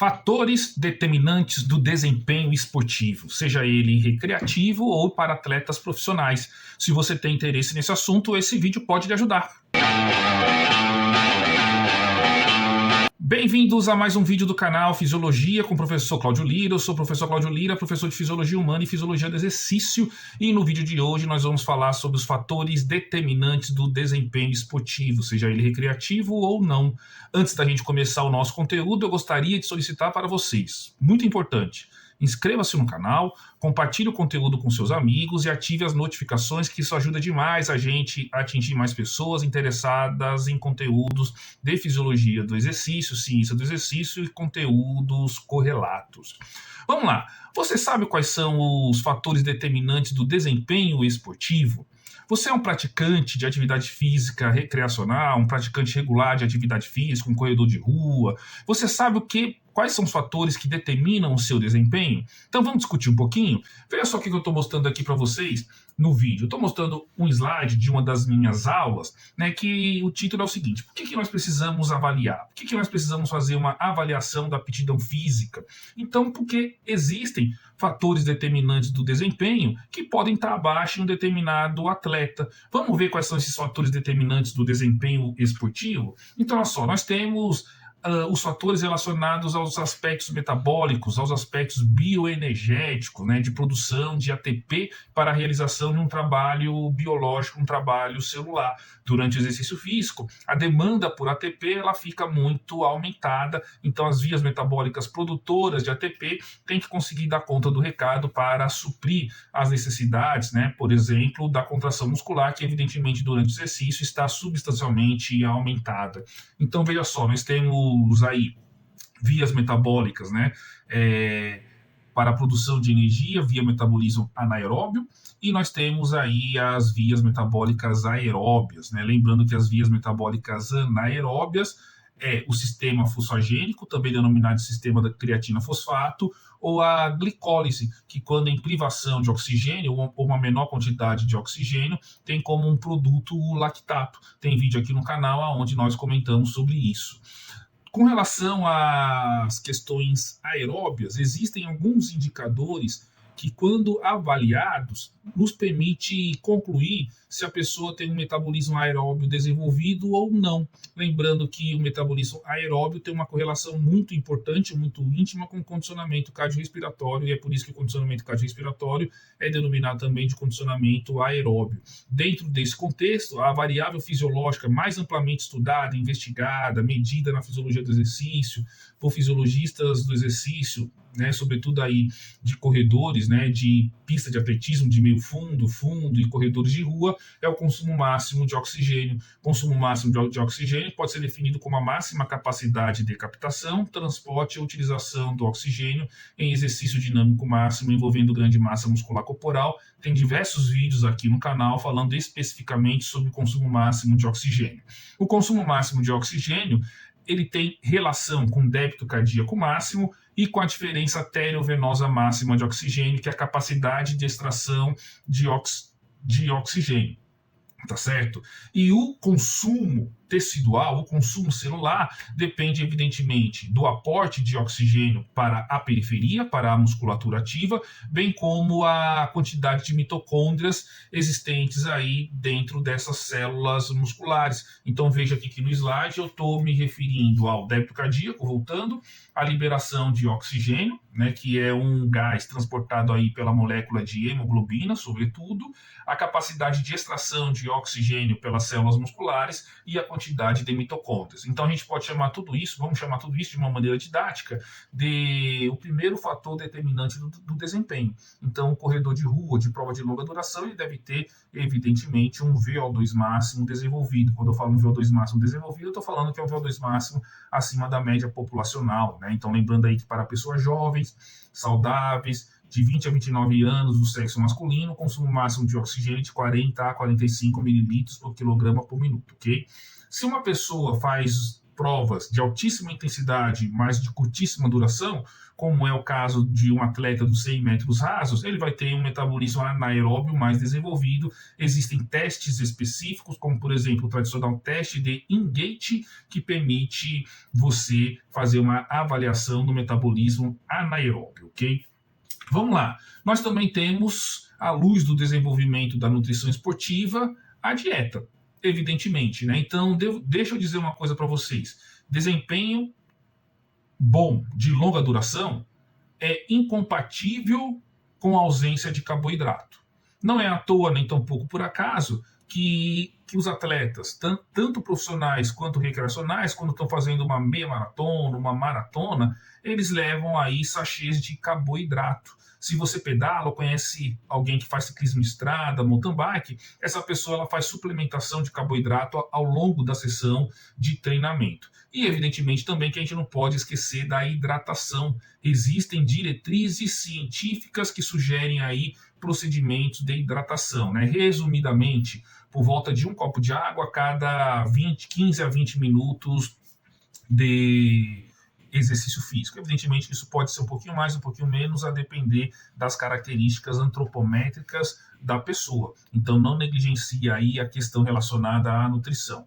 Fatores determinantes do desempenho esportivo, seja ele recreativo ou para atletas profissionais. Se você tem interesse nesse assunto, esse vídeo pode lhe ajudar. Bem-vindos a mais um vídeo do canal Fisiologia com o professor Cláudio Lira. Eu sou o professor Cláudio Lira, professor de Fisiologia Humana e Fisiologia do Exercício. E no vídeo de hoje nós vamos falar sobre os fatores determinantes do desempenho esportivo, seja ele recreativo ou não. Antes da gente começar o nosso conteúdo, eu gostaria de solicitar para vocês, muito importante, inscreva-se no canal, compartilhe o conteúdo com seus amigos e ative as notificações, que isso ajuda demais a gente a atingir mais pessoas interessadas em conteúdos de fisiologia do exercício, ciência do exercício e conteúdos correlatos. Vamos lá, você sabe quais são os fatores determinantes do desempenho esportivo? Você é um praticante de atividade física recreacional, um praticante regular de atividade física, um corredor de rua? Você sabe quais são os fatores que determinam o seu desempenho? Então vamos discutir um pouquinho? Veja só o que eu estou mostrando aqui para vocês no vídeo. Eu estou mostrando um slide de uma das minhas aulas, né, que o título é o seguinte: por que nós precisamos avaliar? Por que nós precisamos fazer uma avaliação da aptidão física? Então, porque existem fatores determinantes do desempenho que podem estar abaixo de um determinado atleta. Vamos ver quais são esses fatores determinantes do desempenho esportivo? Então, olha só, nós temos os fatores relacionados aos aspectos metabólicos, aos aspectos bioenergéticos, né, de produção de ATP para a realização de um trabalho biológico, um trabalho celular. Durante o exercício físico, a demanda por ATP ela fica muito aumentada, então as vias metabólicas produtoras de ATP têm que conseguir dar conta do recado para suprir as necessidades, né, por exemplo, da contração muscular, que evidentemente durante o exercício está substancialmente aumentada. Então veja só, nós temos aí vias metabólicas, né, para a produção de energia via metabolismo anaeróbio, e nós temos aí as vias metabólicas aeróbias, né? Lembrando que as vias metabólicas anaeróbias é o sistema fosfagênico, também denominado sistema da creatina-fosfato, ou a glicólise, que quando em privação de oxigênio, ou uma menor quantidade de oxigênio, tem como um produto o lactato. Tem vídeo aqui no canal onde nós comentamos sobre isso. Com relação às questões aeróbias, existem alguns indicadores que, quando avaliados, nos permite concluir se a pessoa tem um metabolismo aeróbio desenvolvido ou não. Lembrando que o metabolismo aeróbio tem uma correlação muito importante, muito íntima com o condicionamento cardiorrespiratório, e é por isso que o condicionamento cardiorrespiratório é denominado também de condicionamento aeróbio. Dentro desse contexto, a variável fisiológica mais amplamente estudada, investigada, medida na fisiologia do exercício, por fisiologistas do exercício, né, sobretudo aí de corredores, né, de pista de atletismo de meio fundo e corredores de rua, é o consumo máximo de oxigênio. Consumo máximo de oxigênio pode ser definido como a máxima capacidade de captação, transporte e utilização do oxigênio em exercício dinâmico máximo envolvendo grande massa muscular corporal. Tem diversos vídeos aqui no canal falando especificamente sobre o consumo máximo de oxigênio. O consumo máximo de oxigênio ele tem relação com o débito cardíaco máximo e com a diferença arteriovenosa máxima de oxigênio, que é a capacidade de extração de oxigênio, tá certo? E o consumo tecidual, o consumo celular, depende evidentemente do aporte de oxigênio para a periferia, para a musculatura ativa, bem como a quantidade de mitocôndrias existentes aí dentro dessas células musculares. Então veja aqui que no slide eu estou me referindo ao débito cardíaco, voltando, a liberação de oxigênio, né, que é um gás transportado aí pela molécula de hemoglobina, sobretudo, a capacidade de extração de oxigênio pelas células musculares e a quantidade de mitocôndrias. Então a gente pode chamar tudo isso, vamos chamar tudo isso de uma maneira didática, de o primeiro fator determinante do desempenho. Então o corredor de rua, de prova de longa duração, ele deve ter, evidentemente, um VO2 máximo desenvolvido. Quando eu falo um VO2 máximo desenvolvido, eu estou falando que é um VO2 máximo acima da média populacional, né? Então lembrando aí que para pessoas jovens, saudáveis, de 20 a 29 anos do sexo masculino, consumo máximo de oxigênio de 40 a 45 mililitros por quilograma por minuto, ok? Se uma pessoa faz provas de altíssima intensidade, mas de curtíssima duração, como é o caso de um atleta dos 100 metros rasos, ele vai ter um metabolismo anaeróbio mais desenvolvido. Existem testes específicos, como, por exemplo, o tradicional teste de Ingate, que permite você fazer uma avaliação do metabolismo anaeróbio, ok? Vamos lá. Nós também temos, à luz do desenvolvimento da nutrição esportiva, a dieta, evidentemente, né? Então, deixa eu dizer uma coisa para vocês. Desempenho bom, de longa duração, é incompatível com a ausência de carboidrato. Não é à toa, nem tampouco por acaso, que os atletas, tanto profissionais quanto recreacionais, quando estão fazendo uma meia maratona, uma maratona, eles levam aí sachês de carboidrato. Se você pedala ou conhece alguém que faz ciclismo de estrada, mountain bike, essa pessoa ela faz suplementação de carboidrato ao longo da sessão de treinamento. E, evidentemente, também que a gente não pode esquecer da hidratação. Existem diretrizes científicas que sugerem aí procedimentos de hidratação, né? Resumidamente, por volta de um copo de água a cada 15 a 20 minutos de exercício físico. Evidentemente, isso pode ser um pouquinho mais, um pouquinho menos, a depender das características antropométricas da pessoa. Então, não negligencie aí a questão relacionada à nutrição.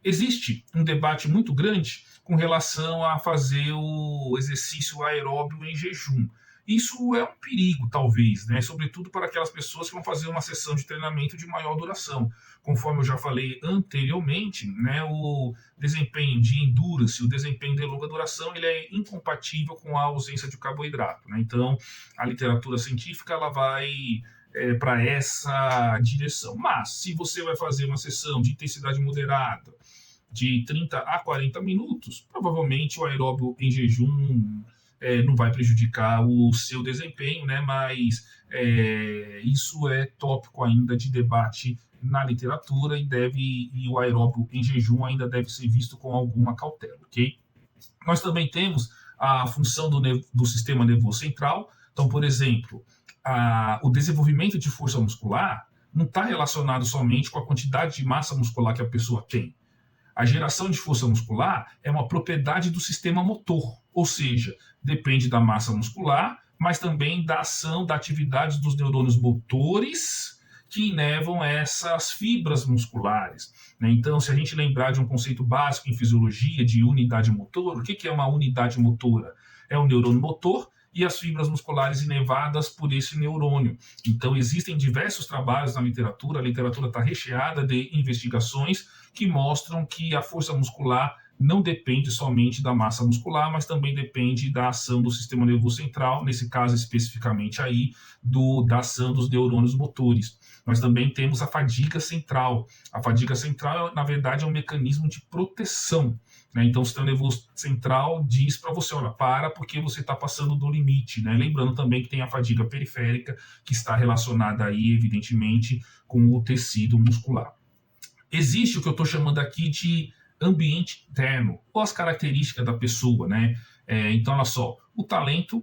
Existe um debate muito grande com relação a fazer o exercício aeróbio em jejum. Isso é um perigo, talvez, né? Sobretudo para aquelas pessoas que vão fazer uma sessão de treinamento de maior duração. Conforme eu já falei anteriormente, né, o desempenho de endurance, o desempenho de longa duração, ele é incompatível com a ausência de carboidrato, né? Então, a literatura científica ela vai para essa direção. Mas, se você vai fazer uma sessão de intensidade moderada, de 30 a 40 minutos, provavelmente o aeróbio em jejum não vai prejudicar o seu desempenho, né? Mas isso é tópico ainda de debate na literatura e o aeróbio em jejum ainda deve ser visto com alguma cautela, ok? Nós também temos a função do sistema nervoso central. Então, por exemplo, o desenvolvimento de força muscular não está relacionado somente com a quantidade de massa muscular que a pessoa tem. A geração de força muscular é uma propriedade do sistema motor, ou seja, depende da massa muscular, mas também da ação, da atividade dos neurônios motores que inervam essas fibras musculares. Então, se a gente lembrar de um conceito básico em fisiologia de unidade motora, o que é uma unidade motora? É um neurônio motor e as fibras musculares inervadas por esse neurônio. Então, existem diversos trabalhos na literatura, a literatura está recheada de investigações que mostram que a força muscular não depende somente da massa muscular, mas também depende da ação do sistema nervoso central, nesse caso especificamente aí, da ação dos neurônios motores. Nós também temos a fadiga central. A fadiga central, na verdade, é um mecanismo de proteção, né? Então, o sistema nervoso central diz para você, olha, para porque você está passando do limite, né? Lembrando também que tem a fadiga periférica, que está relacionada aí, evidentemente, com o tecido muscular. Existe o que eu estou chamando aqui de ambiente interno, ou as características da pessoa, né? Então, olha só, o talento,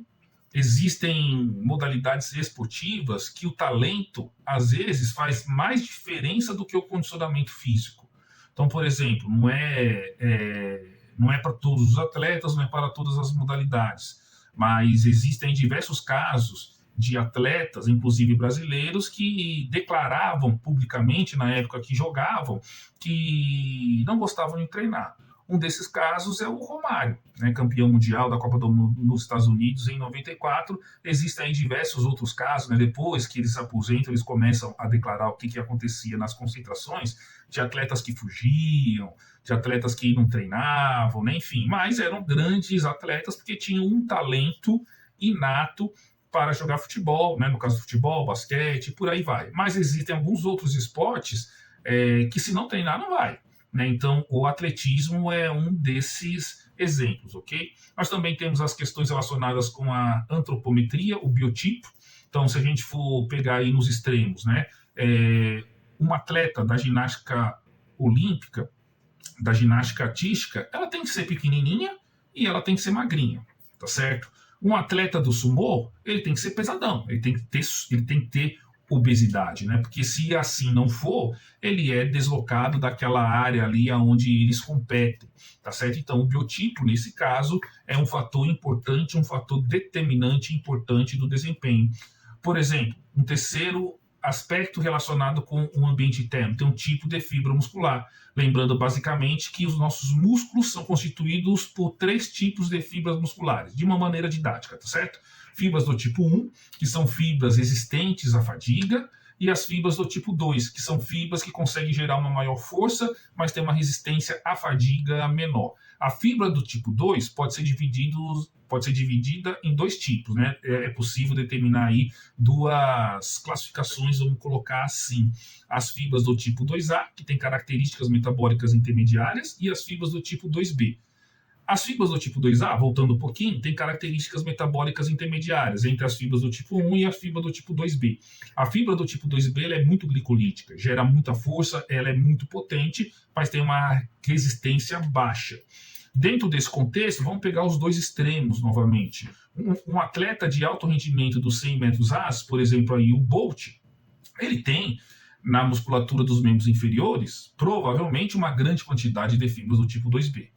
existem modalidades esportivas que o talento, às vezes, faz mais diferença do que o condicionamento físico. Então, por exemplo, não é para todos os atletas, não é para todas as modalidades, mas existem diversos casos de atletas, inclusive brasileiros, que declaravam publicamente, na época que jogavam, que não gostavam de treinar. Um desses casos é o Romário, né, campeão mundial da Copa do Mundo nos Estados Unidos em 94. Existem aí diversos outros casos, né, depois que eles se aposentam, eles começam a declarar o que acontecia nas concentrações, de atletas que fugiam, de atletas que não treinavam, né, enfim, mas eram grandes atletas porque tinham um talento inato para jogar futebol, né? No caso do futebol, basquete, por aí vai. Mas existem alguns outros esportes que se não treinar, não vai, né? Então, o atletismo é um desses exemplos, ok? Nós também temos as questões relacionadas com a antropometria, o biotipo. Então, se a gente for pegar aí nos extremos, né? Uma atleta da ginástica olímpica, da ginástica artística, ela tem que ser pequenininha e ela tem que ser magrinha, tá certo? Um atleta do sumô, ele tem que ser pesadão, ele tem que ter obesidade, né? Porque se assim não for, ele é deslocado daquela área ali onde eles competem, tá certo? Então, o biotipo, nesse caso, é um fator importante, um fator determinante importante do desempenho. Por exemplo, um terceiro aspecto relacionado com o ambiente interno, tem um tipo de fibra muscular. Lembrando basicamente que os nossos músculos são constituídos por 3 tipos de fibras musculares, de uma maneira didática, tá certo? Fibras do tipo 1, que são fibras resistentes à fadiga, e as fibras do tipo 2, que são fibras que conseguem gerar uma maior força, mas tem uma resistência à fadiga menor. A fibra do tipo 2 pode ser dividida em 2 tipos, né? É possível determinar aí 2 classificações, vamos colocar assim: as fibras do tipo 2A, que têm características metabólicas intermediárias, e as fibras do tipo 2B. As fibras do tipo 2A, voltando um pouquinho, têm características metabólicas intermediárias entre as fibras do tipo 1 e a fibra do tipo 2B. A fibra do tipo 2B ela é muito glicolítica, gera muita força, ela é muito potente, mas tem uma resistência baixa. Dentro desse contexto, vamos pegar os 2 extremos novamente. Um atleta de alto rendimento dos 100 metros rasos, por exemplo, aí o Bolt, ele tem na musculatura dos membros inferiores provavelmente uma grande quantidade de fibras do tipo 2B.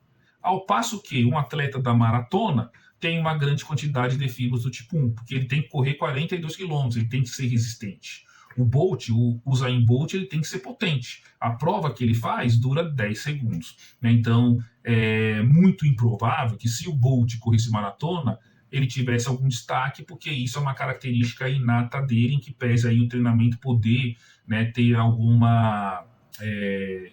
Ao passo que um atleta da maratona tem uma grande quantidade de fibras do tipo 1, porque ele tem que correr 42 quilômetros, ele tem que ser resistente. O Bolt, o Usain Bolt, ele tem que ser potente. A prova que ele faz dura 10 segundos. Né? Então, é muito improvável que se o Bolt corresse maratona, ele tivesse algum destaque, porque isso é uma característica inata dele, em que pese aí o treinamento poder, né, ter alguma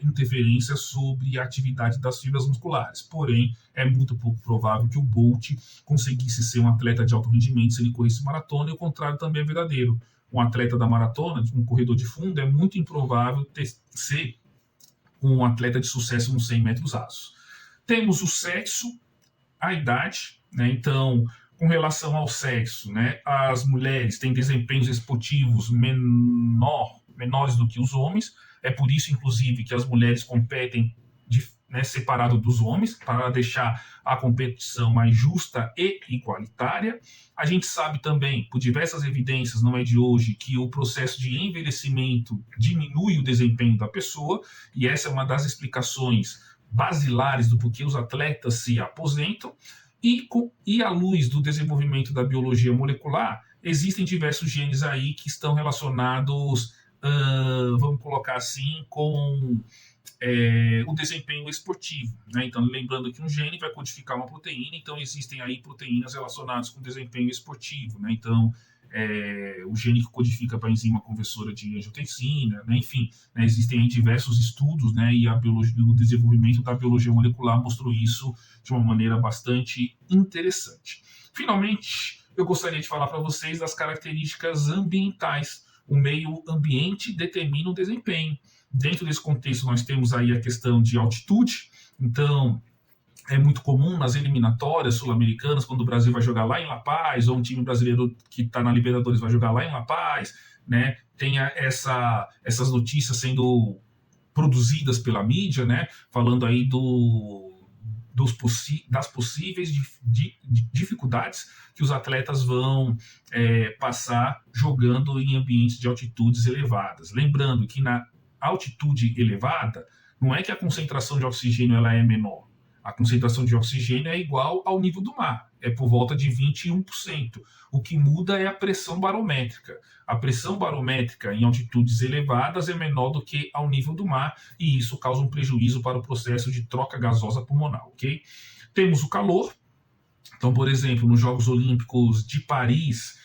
interferência sobre a atividade das fibras musculares. Porém, é muito pouco provável que o Bolt conseguisse ser um atleta de alto rendimento se ele corresse maratona, e o contrário também é verdadeiro. Um atleta da maratona, um corredor de fundo, é muito improvável ser um atleta de sucesso nos 100 metros rasos. Temos o sexo, a idade, né? Então, com relação ao sexo, né, as mulheres têm desempenhos esportivos menores do que os homens. É por isso, inclusive, que as mulheres competem separado dos homens, para deixar a competição mais justa e igualitária. A gente sabe também, por diversas evidências, não é de hoje, que o processo de envelhecimento diminui o desempenho da pessoa, e essa é uma das explicações basilares do porquê os atletas se aposentam. E à luz do desenvolvimento da biologia molecular, existem diversos genes aí que estão relacionados, vamos colocar assim, com o desempenho esportivo. Né? Então, lembrando que um gene vai codificar uma proteína, então existem aí proteínas relacionadas com desempenho esportivo. Né? Então, o gene que codifica para a enzima conversora de angiotensina, né? Enfim, né? Existem aí diversos estudos, né? E o desenvolvimento da biologia molecular mostrou isso de uma maneira bastante interessante. Finalmente, eu gostaria de falar para vocês das características ambientais. O meio ambiente determina o desempenho. Dentro desse contexto, nós temos aí a questão de altitude. Então, é muito comum nas eliminatórias sul-americanas, quando o Brasil vai jogar lá em La Paz, ou um time brasileiro que está na Libertadores vai jogar lá em La Paz, né? Tem essas notícias sendo produzidas pela mídia, né? Falando aí das possíveis dificuldades que os atletas vão passar jogando em ambientes de altitudes elevadas. Lembrando que na altitude elevada, não é que a concentração de oxigênio ela é menor. A concentração de oxigênio é igual ao nível do mar, é por volta de 21%. O que muda é a pressão barométrica. A pressão barométrica em altitudes elevadas é menor do que ao nível do mar, e isso causa um prejuízo para o processo de troca gasosa pulmonar, ok? Temos o calor. Então, por exemplo, nos Jogos Olímpicos de Paris,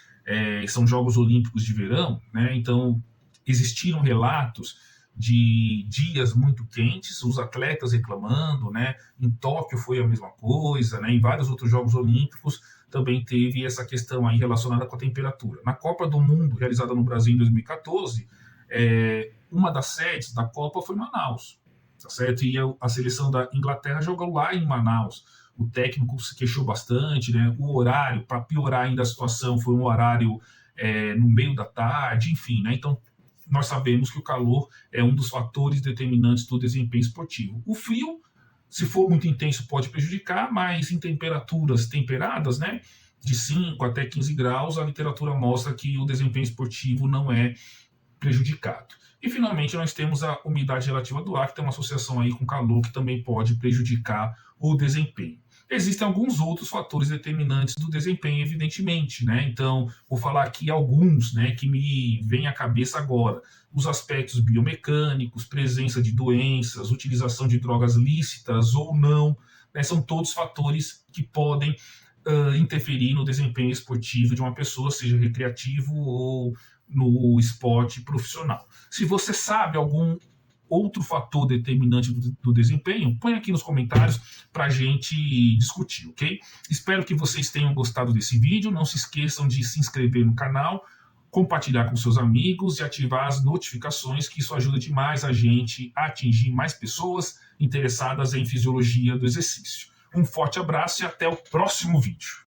são Jogos Olímpicos de verão, né? Então, existiram relatos de dias muito quentes, os atletas reclamando, né? Em Tóquio foi a mesma coisa, né? Em vários outros Jogos Olímpicos também teve essa questão aí relacionada com a temperatura. Na Copa do Mundo, realizada no Brasil em 2014, uma das sedes da Copa foi Manaus, tá certo? E a seleção da Inglaterra jogou lá em Manaus. O técnico se queixou bastante, né? O horário, para piorar ainda a situação, foi um horário no meio da tarde, enfim, né? Então, nós sabemos que o calor é um dos fatores determinantes do desempenho esportivo. O frio, se for muito intenso, pode prejudicar, mas em temperaturas temperadas, né, de 5 até 15 graus, a literatura mostra que o desempenho esportivo não é prejudicado. E, finalmente, nós temos a umidade relativa do ar, que tem uma associação aí com calor, que também pode prejudicar o desempenho. Existem alguns outros fatores determinantes do desempenho, evidentemente, né? Então, vou falar aqui alguns, né, que me vêm à cabeça agora. Os aspectos biomecânicos, presença de doenças, utilização de drogas lícitas ou não, né, são todos fatores que podem interferir no desempenho esportivo de uma pessoa, seja recreativo ou no esporte profissional. Se você sabe algum outro fator determinante do desempenho, põe aqui nos comentários para a gente discutir, ok? Espero que vocês tenham gostado desse vídeo. Não se esqueçam de se inscrever no canal, compartilhar com seus amigos e ativar as notificações, que isso ajuda demais a gente a atingir mais pessoas interessadas em fisiologia do exercício. Um forte abraço e até o próximo vídeo.